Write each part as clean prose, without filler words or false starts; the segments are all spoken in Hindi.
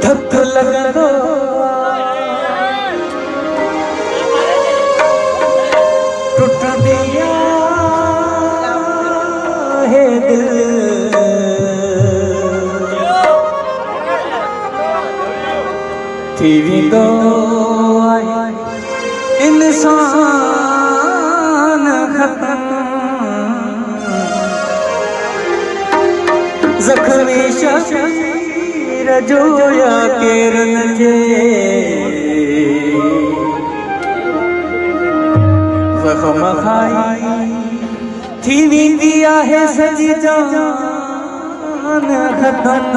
धक लगंदो टुटंदिया है दिल थी वेंदो इंसान खत्म ज़ख्मी शबीर जोया केरन जे ज़ख्म खाई थी वेंदी आहे सजी जान खत्म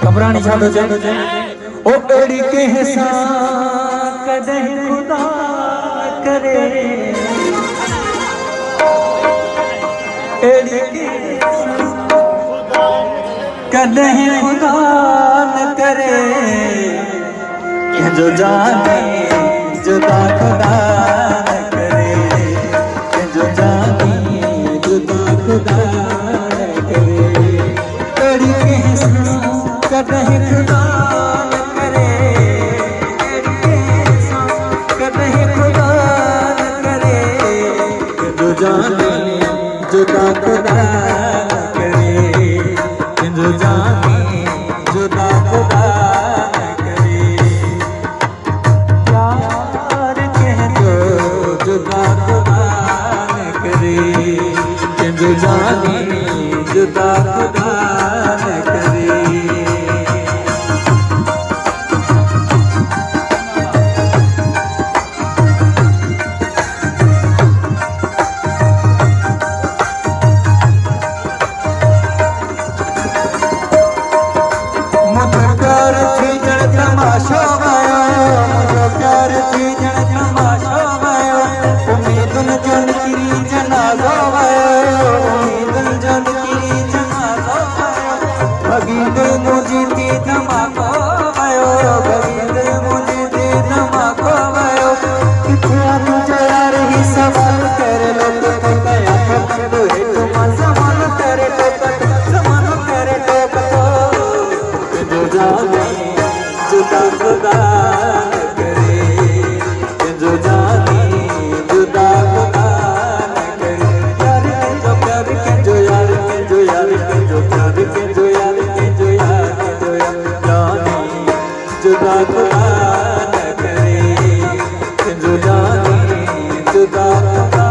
कमरानी छाडो जे ओ एड़ी के हिसा कदे खुदा करे एड़ी के कदे खुदा न करे कि जो जाने जुदा खुदा न करे कि जो जाने जुदा खुदा न करे एड़ी के हिसा कदे खुदा न करे कदे खुदा न करे कि जो जाने जुदा खुदा न करे जो जाने जुदा खुदा न करे प्यार कह दो जुदा खुदा न करे जो जाने जुदा खुदा न करे प्यार थी जन तमाशो वयो उम्मीदुन जन किरी जनाज़ो वयो उम्मीदुन जन किरी जनाज़ो वयो भगींदे मुझी थी धमाको वयो भगींदे मुझी थी धमाको वयो किथे तुझे यार ही सवाल कर लो तो कया तो है तुम सवाल करे तो सवाल करे तो जो जाने जुदा खुदा जुदा खुदा न करे जो जाने जुदा खुदा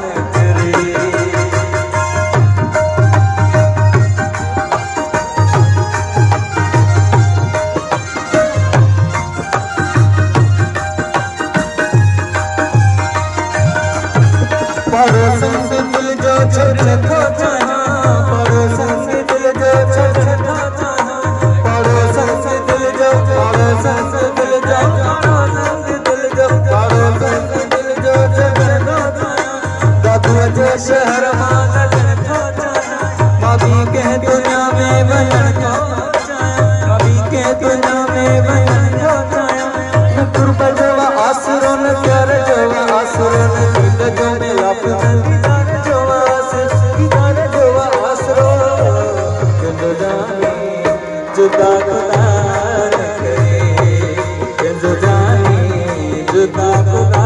न करे पड़ोसन से दिल जो छोड़ खो जाना पड़ोसन से दिल जो छोड़ खो जाना पड़ोसन से दिल जो पड़ोसन से दिल जो पड़ोसन से दिल जो पड़ोसन से दिल जो छोड़ खो जाना दादू जो शहर मान लड़ खो जाना कभी के दुनिया में बन खो जाया कभी के दुनिया में बन खो जाया कुर्ब जो आसुरों ने प्यार जो आसुरों ने दिल जो मिला दीदार जो दीदार जो आसरो जो जाने जुदा खुदा न करे जो जाने जुदा खुदा